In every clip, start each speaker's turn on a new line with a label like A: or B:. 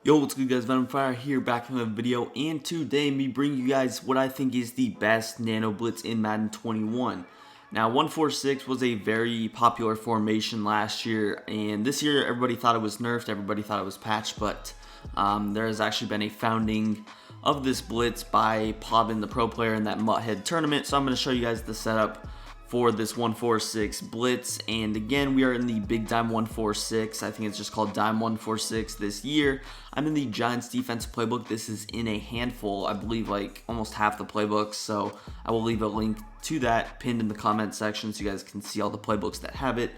A: Yo, what's good guys, Venom Fire here, back with another video, and today me bring you guys what I think is the best Nano Blitz in Madden 21. Now 146 was a very popular formation last year, and this year everybody thought it was nerfed, everybody thought it was patched, but there has actually been a founding of this Blitz by Plavin, the pro player in that Mutthead tournament, so I'm going to show you guys the setup for this 146 Blitz. And again, we are in the Big Dime 146. I think it's just called Dime 146 this year. I'm in the Giants defense playbook. This is in a handful, I believe like almost half the playbooks, so I will leave a link to that pinned in the comment section so you guys can see all the playbooks that have it.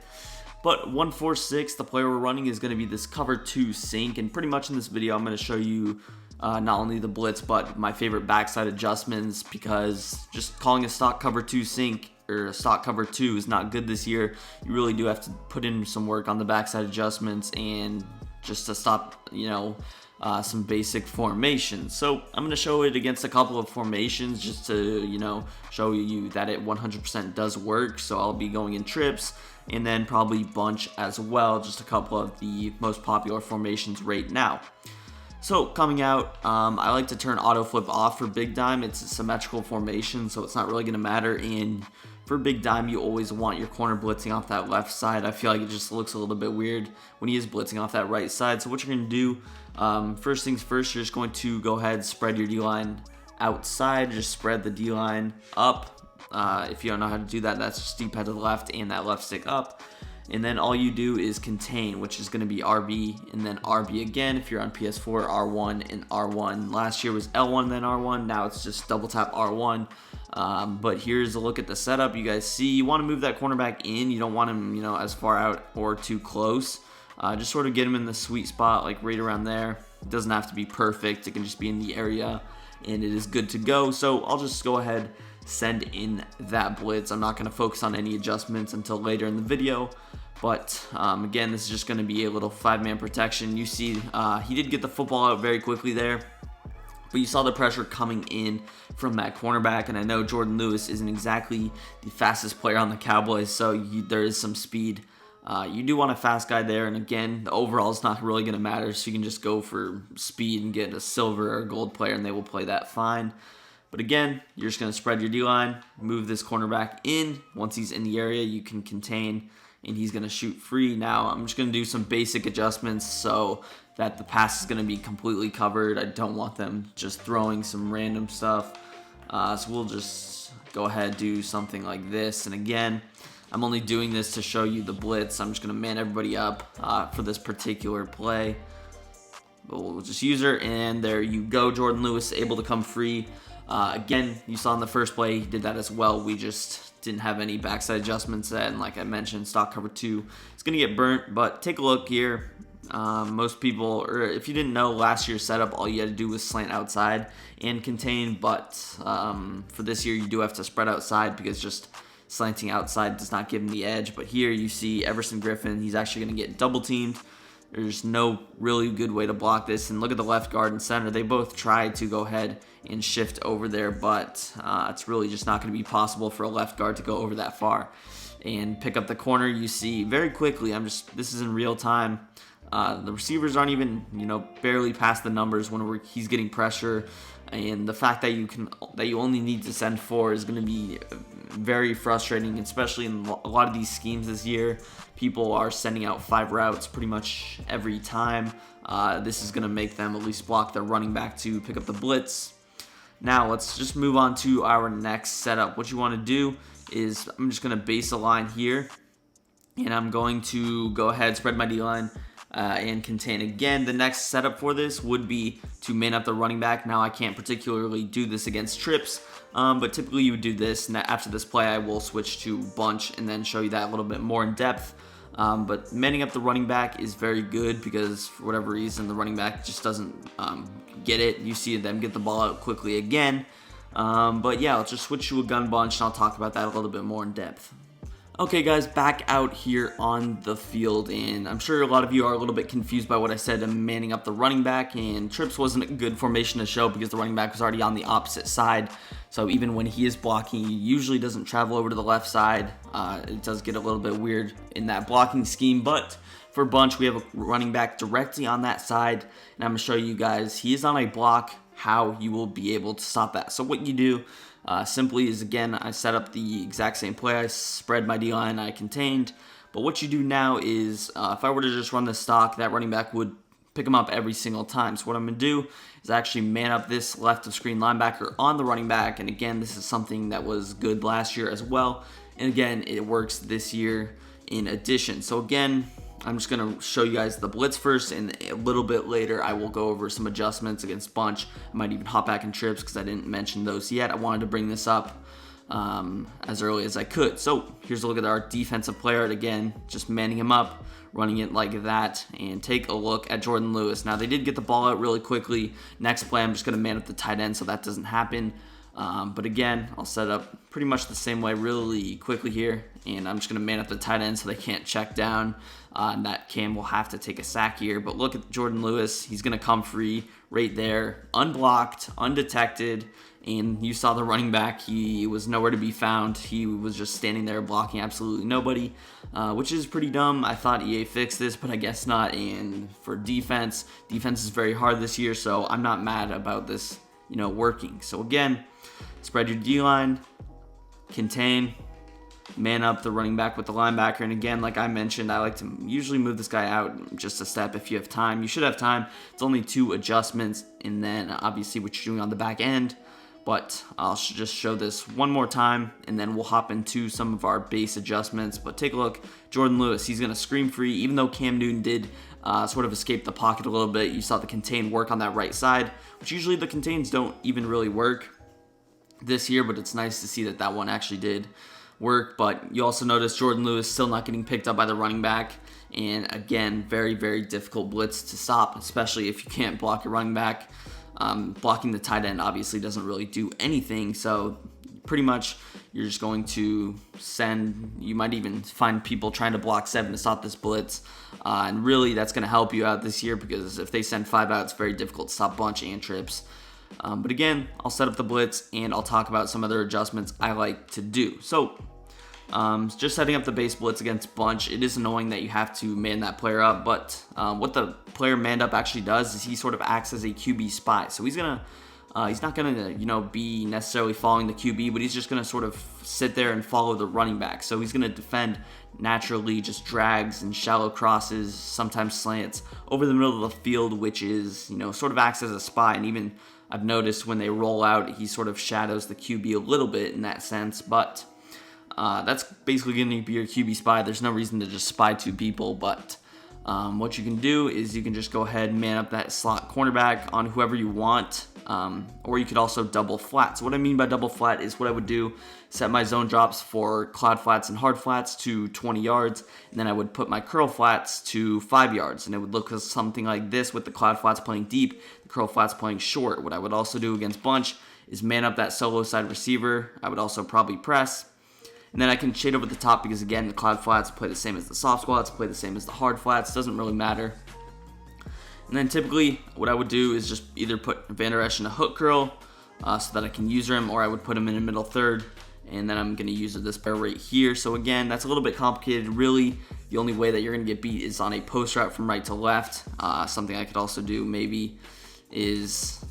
A: But 146, the player we're running is going to be this cover 2 sink, and pretty much in this video I'm going to show you not only the Blitz but my favorite backside adjustments, because just calling a stock cover 2 sink or a stock cover 2 is not good this year. You really do have to put in some work on the backside adjustments and just to stop, some basic formations. So I'm going to show it against a couple of formations just to, show you that it 100% does work. So I'll be going in trips and then probably bunch as well, just a couple of the most popular formations right now. So coming out, I like to turn auto flip off for Big Dime. It's a symmetrical formation, so it's not really going to matter. And for Big Dime, you always want your corner blitzing off that left side. I feel like it just looks a little bit weird when he is blitzing off that right side. So what you're going to do, first things first, you're just going to go ahead, spread your D-line outside. Just spread the D-line up. If you don't know how to do that, that's just D-pad to the left and that left stick up. And then all you do is contain, which is going to be RB and then RB again. If you're on PS4, R1 and R1. Last year was L1 then R1. Now it's just double tap R1. But here's a look at the setup. You guys see, you want to move that cornerback in. You don't want him, as far out or too close. Just sort of get him in the sweet spot, like right around there. It doesn't have to be perfect. It can just be in the area, and it is good to go. So I'll just go ahead, send in that Blitz. I'm not going to focus on any adjustments until later in the video. But again, this is just going to be a little 5-man protection. You see, he did get the football out very quickly there, but you saw the pressure coming in from that cornerback. And I know Jordan Lewis isn't exactly the fastest player on the Cowboys, so there is some speed. You do want a fast guy there, and again, the overall is not really going to matter, so you can just go for speed and get a silver or gold player, and they will play that fine. But again, you're just going to spread your D-line, move this cornerback in. Once he's in the area, you can contain, and he's going to shoot free. Now, I'm just going to do some basic adjustments so that the pass is going to be completely covered. I don't want them just throwing some random stuff. So we'll just go ahead and do something like this. And again, I'm only doing this to show you the Blitz. I'm just going to man everybody up for this particular play. But we'll just use her, and there you go. Jordan Lewis able to come free. Again, you saw in the first play, he did that as well. We just didn't have any backside adjustments, and like I mentioned, stock cover 2 it's going to get burnt. But take a look here. Most people, or if you didn't know, last year's setup, all you had to do was slant outside and contain. But for this year, you do have to spread outside, because just slanting outside does not give him the edge. But here you see Everson Griffin, he's actually going to get double teamed. There's no really good way to block this. And look at the left guard and center. They both tried to go ahead and shift over there, but it's really just not going to be possible for a left guard to go over that far and pick up the corner. You see very quickly, this is in real time. The receivers aren't even, barely past the numbers when he's getting pressure. And the fact that you only need to send 4 is going to be very frustrating, especially in a lot of these schemes this year. People are sending out 5 routes pretty much every time. This is going to make them at least block their running back to pick up the Blitz. Now let's just move on to our next setup. What you want to do is, I'm just going to base a line here, and I'm going to go ahead, spread my D-line, and contain. Again, the next setup for this would be to man up the running back. Now, I can't particularly do this against trips, but typically you would do this. And after this play, I will switch to bunch and then show you that a little bit more in depth. But manning up the running back is very good, because for whatever reason, the running back just doesn't get it. You see them get the ball out quickly again. But yeah, let's just switch to a gun bunch, and I'll talk about that a little bit more in depth. Okay guys, back out here on the field, and I'm sure a lot of you are a little bit confused by what I said. I'm manning up the running back, and trips wasn't a good formation to show because the running back was already on the opposite side. So even when he is blocking, he usually doesn't travel over to the left side. It does get a little bit weird in that blocking scheme, but for bunch, we have a running back directly on that side, and I'm going to show you guys, he is on a block, how you will be able to stop that. So what you do simply is, again, I set up the exact same play. I spread my D-line, I contained. But what you do now is, if I were to just run the stock, that running back would pick him up every single time. So what I'm going to do is actually man up this left of screen linebacker on the running back. And again, this is something that was good last year as well. And again, it works this year in addition. So again, I'm just going to show you guys the blitz first, and a little bit later I will go over some adjustments against bunch. I might even hop back in trips because I didn't mention those yet. I wanted to bring this up as early as I could. So here's a look at our defensive player, and again, just manning him up, running it like that, and take a look at Jordan Lewis. Now they did get the ball out really quickly. Next play, I'm just going to man up the tight end so that doesn't happen. But again, I'll set up pretty much the same way really quickly here, and I'm just going to man up the tight end so they can't check down. And that Cam will have to take a sack here. But look at Jordan Lewis. He's going to come free right there, unblocked, undetected. And you saw the running back. He was nowhere to be found. He was just standing there blocking absolutely nobody, which is pretty dumb. I thought EA fixed this, but I guess not. And for defense is very hard this year, so I'm not mad about this, working. So again, spread your D-line, contain, man up the running back with the linebacker. And again, like I mentioned, I like to usually move this guy out just a step if you have time. You should have time. It's only 2 adjustments, and then obviously what you're doing on the back end. But I'll just show this one more time, and then we'll hop into some of our base adjustments. But take a look, Jordan Lewis, he's going to scream free, even though Cam Newton did sort of escape the pocket a little bit. You saw the contain work on that right side, which usually the contains don't even really work this year, but it's nice to see that that one actually did work. But you also notice Jordan Lewis still not getting picked up by the running back. And again, very, very difficult blitz to stop, especially if you can't block your running back. Blocking the tight end obviously doesn't really do anything, so pretty much you're just going to you might even find people trying to block 7 to stop this blitz, and really that's going to help you out this year, because if they send 5 out, it's very difficult to stop bunch and trips. But again, I'll set up the blitz, and I'll talk about some other adjustments I like to do. So just setting up the base blitz against bunch, it is annoying that you have to man that player up, but what the player manned up actually does is he sort of acts as a QB spy. So he's not gonna be necessarily following the QB, but he's just gonna sort of sit there and follow the running back. So he's gonna defend naturally, just drags and shallow crosses, sometimes slants over the middle of the field, which is sort of acts as a spy. And even I've noticed when they roll out, he sort of shadows the QB a little bit in that sense, but that's basically going to be your QB spy. There's no reason to just spy 2 people, but what you can do is you can just go ahead and man up that slot cornerback on whoever you want, or you could also double flat. So what I mean by double flat is what I would do, set my zone drops for cloud flats and hard flats to 20 yards, and then I would put my curl flats to 5 yards, and it would look something like this with the cloud flats playing deep, the curl flats playing short. What I would also do against bunch is man up that solo side receiver. I would also probably press. And then I can shade over the top because, again, the cloud flats play the same as the soft squats, play the same as the hard flats. Doesn't really matter. And then typically what I would do is just either put Van Der Esch in a hook curl so that I can user him, or I would put him in a middle third, and then I'm going to use this pair right here. So again, that's a little bit complicated. Really, the only way that you're going to get beat is on a post route from right to left. Something I could also do maybe is,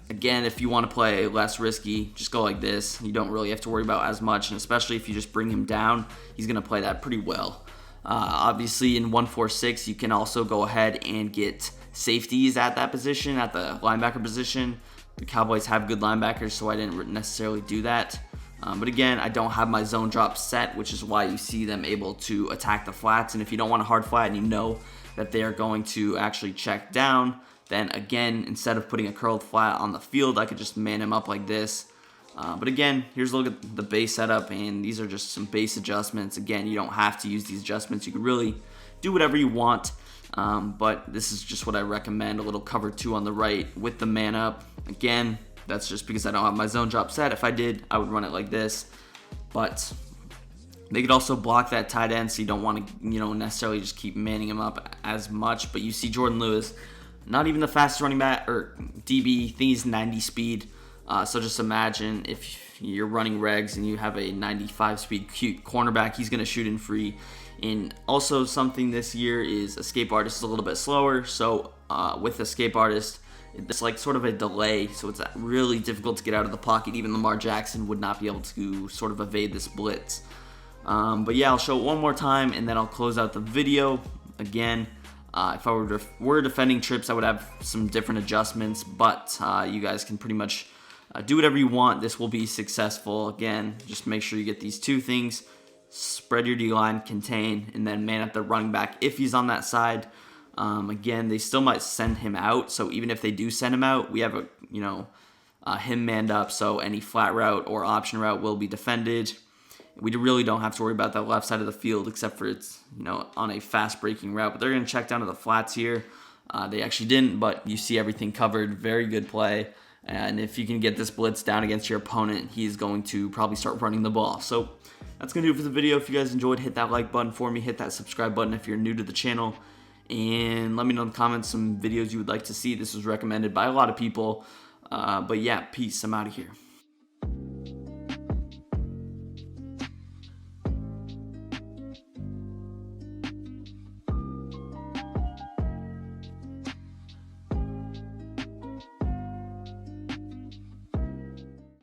A: again, if you want to play less risky, just go like this. You don't really have to worry about as much, and especially if you just bring him down, he's going to play that pretty well. Obviously, in 1-4-6, you can also go ahead and get safeties at that position, at the linebacker position. The Cowboys have good linebackers, so I didn't necessarily do that. But again, I don't have my zone drop set, which is why you see them able to attack the flats. And if you don't want a hard flat and you know that they are going to actually check down, then again, instead of putting a curled flat on the field, I could just man him up like this. But again, here's a look at the base setup, and these are just some base adjustments. Again, you don't have to use these adjustments. You can really do whatever you want, but this is just what I recommend. A little cover 2 on the right with the man up. Again, that's just because I don't have my zone drop set. If I did, I would run it like this. But they could also block that tight end, so you don't want to necessarily just keep manning him up as much. But you see Jordan Lewis, not even the fastest running back or DB. I think he's 90 speed. So just imagine if you're running regs and you have a 95 speed cornerback, he's going to shoot in free. And also something this year is Escape Artist is a little bit slower. So with Escape Artist, it's like sort of a delay. So it's really difficult to get out of the pocket. Even Lamar Jackson would not be able to sort of evade this blitz. But yeah, I'll show it one more time and then I'll close out the video. Again, if I were defending trips, I would have some different adjustments, but you guys can pretty much do whatever you want. This will be successful. Again, just make sure you get these two things: spread your D-line, contain, and then man up the running back if he's on that side. Again, they still might send him out, so even if they do send him out, we have him manned up, so any flat route or option route will be defended. We really don't have to worry about that left side of the field, except for it's on a fast breaking route. But they're going to check down to the flats here. They actually didn't, but you see everything covered. Very good play. And if you can get this blitz down against your opponent, he's going to probably start running the ball. So that's going to do it for the video. If you guys enjoyed, hit that like button for me. Hit that subscribe button if you're new to the channel. And let me know in the comments some videos you would like to see. This was recommended by a lot of people. But yeah, peace. I'm out of here.